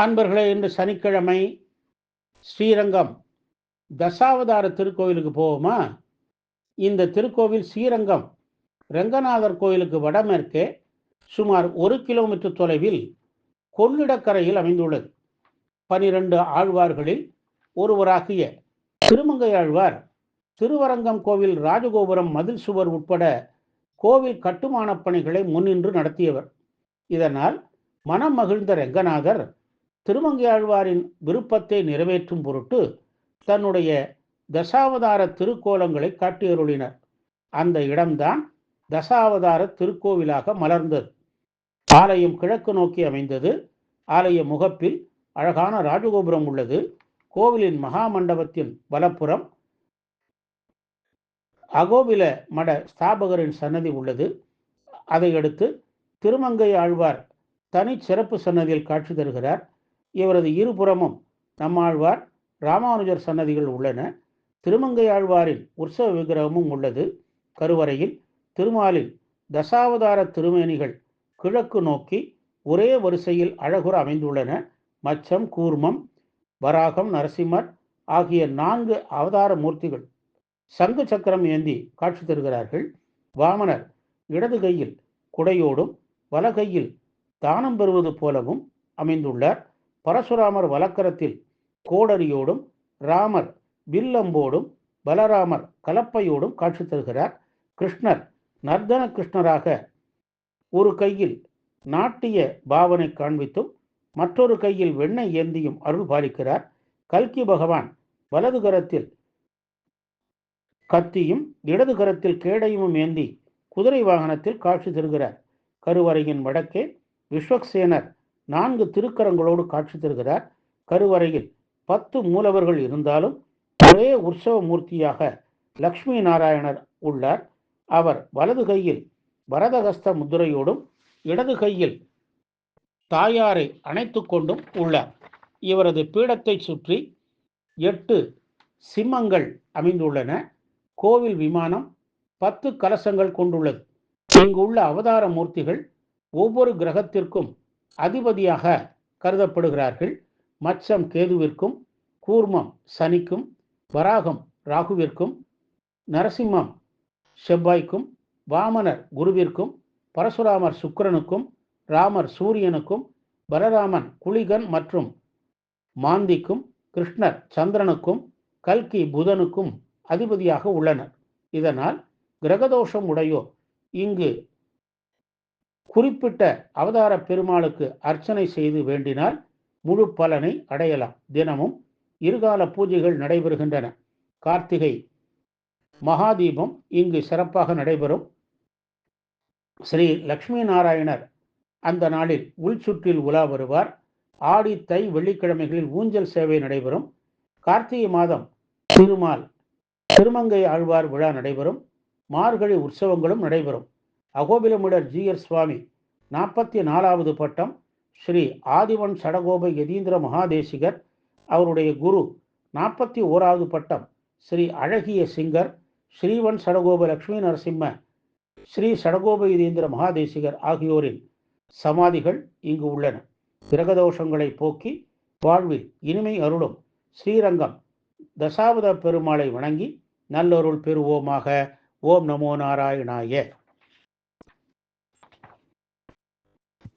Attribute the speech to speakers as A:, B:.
A: அன்பர்களே, இன்று சனிக்கிழமை ஸ்ரீரங்கம் தசாவதார திருக்கோயிலுக்கு போவோமா? இந்த திருக்கோவில் ஸ்ரீரங்கம் ரங்கநாதர் கோயிலுக்கு வடமேற்கே சுமார் 1 கிலோமீட்டர் தொலைவில் கொள்ளிடக்கரையில் அமைந்துள்ளது. 12 ஆழ்வார்களில் ஒருவராகிய திருமங்கையாழ்வார் திருவரங்கம் கோவில் ராஜகோபுரம், மதில் சுவர் உட்பட கோவில் கட்டுமானப் பணிகளை முன்னின்று நடத்தியவர். இதனால் மனம் மகிழ்ந்த ரங்கநாதர் திருமங்கையாழ்வாரின் விருப்பத்தை நிறைவேற்றும் பொருட்டு தன்னுடைய தசாவதார திருக்கோலங்களை காட்டியருளினர். அந்த இடம்தான் தசாவதார திருக்கோவிலாக மலர்ந்தது. ஆலயம் கிழக்கு நோக்கி அமைந்தது. ஆலய முகப்பில் அழகான ராஜகோபுரம் உள்ளது. கோவிலின் மகா மண்டபத்தின் வலப்புறம் அகோபில மட ஸ்தாபகரின் சன்னதி உள்ளது. அதையடுத்து திருமங்கை ஆழ்வார் தனி சிறப்பு சன்னதியில் காட்சி தருகிறார். இவரது இருபுறமும் நம்மாழ்வார், ராமானுஜர் சன்னதிகள் உள்ளன. திருமங்கை ஆழ்வாரின் உற்சவ விக்கிரகமும் உள்ளது. கருவறையில் திருமாலின் தசாவதார திருமேனிகள் கிழக்கு நோக்கி ஒரே வரிசையில் அழகுற அமைந்துள்ளன. மச்சம், கூர்மம், வராகம், நரசிம்மர் ஆகிய 4 அவதார மூர்த்திகள் சங்கு சக்கரம் ஏந்தி காட்சி தருகிறார்கள். வாமனர் இடது கையில் குடையோடும் வலகையில் தானம் பெறுவது போலவும் அமைந்துள்ளார். பரசுராமர் வலக்கரத்தில் கோடரியோடும், ராமர் வில்லம்போடும், பலராமர் கலப்பையோடும் காட்சி தருகிறார். கிருஷ்ணர் நர்தன கிருஷ்ணராக ஒரு கையில் நாட்டிய பாவனை காண்பித்தும் மற்றொரு கையில் வெண்ணெய் ஏந்தியும் அருள் பாலிக்கிறார். கல்கி பகவான் வலது கரத்தில் கத்தியும் இடது கரத்தில் கேடயமும் ஏந்தி குதிரை வாகனத்தில் காட்சி தருகிறார். கருவறையின் வடக்கே விஸ்வக்சேனர் 4 திருக்கரங்களோடு காட்சி தருகிறார். கருவறையில் 10 மூலவர்கள் இருந்தாலும் ஒரே உற்சவ மூர்த்தியாக லக்ஷ்மி நாராயணர் உள்ளார். அவர் வலது கையில் வரதகஸ்த முத்திரையோடும் இடது கையில் தாயாரை அணைத்து கொண்டும் உள்ளார். இவரது பீடத்தை சுற்றி 8 சிம்மங்கள் அமைந்துள்ளன. கோவில் விமானம் 10 கலசங்கள் கொண்டுள்ளது. இங்கு உள்ள அவதார மூர்த்திகள் ஒவ்வொரு கிரகத்திற்கும் அதிபதியாக கருதப்படுகிறார்கள். மச்சம் கேதுவிற்கும், கூர்மம் சனிக்கும், வராகம் ராகுவிற்கும், நரசிம்மம் செவ்வாய்க்கும், வாமனர் குருவிற்கும், பரசுராமர் சுக்கிரனுக்கும், ராமர் சூரியனுக்கும், பலராமன் குளிகன் மற்றும் மாந்திக்கும், கிருஷ்ணர் சந்திரனுக்கும், கல்கி புதனுக்கும் அதிபதியாக உள்ளனர். இதனால் கிரகதோஷம் உடையோர் இங்கு குறிப்பிட்ட அவதார பெருமாளுக்கு அர்ச்சனை செய்து வேண்டினால் முழு பலனை அடையலாம். தினமும் இருகால பூஜைகள் நடைபெறுகின்றன. கார்த்திகை மகாதீபம் இங்கு சிறப்பாக நடைபெறும். ஸ்ரீ லக்ஷ்மி நாராயணர் அந்த நாளில் உள்சுற்றில் உலா வருவார். ஆடி, தை, வெள்ளிக்கிழமைகளில் ஊஞ்சல் சேவை நடைபெறும். கார்த்திகை மாதம் திருமங்கை ஆழ்வார் விழா நடைபெறும். மார்கழி உற்சவங்களும் நடைபெறும். அகோபிலமுடர் ஜீயர் சுவாமி 44வது பட்டம் ஸ்ரீ ஆதிவன் சடகோப யதீந்திர மகாதேசிகர், அவருடைய குரு 41வது பட்டம் ஸ்ரீ அழகிய சிங்கர், ஸ்ரீவன் சடகோப லக்ஷ்மி நரசிம்ம ஸ்ரீ சடகோப யதீந்திர மகாதேசிகர் ஆகியோரின் சமாதிகள் இங்கு உள்ளன. கிரகதோஷங்களை போக்கி வாழ்வில் இனிமை அருளும் ஸ்ரீரங்கம் தசாவதார பெருமாளை வணங்கி நல்லருள் பெறுவோமாக. ஓம் நமோ நாராயணாய.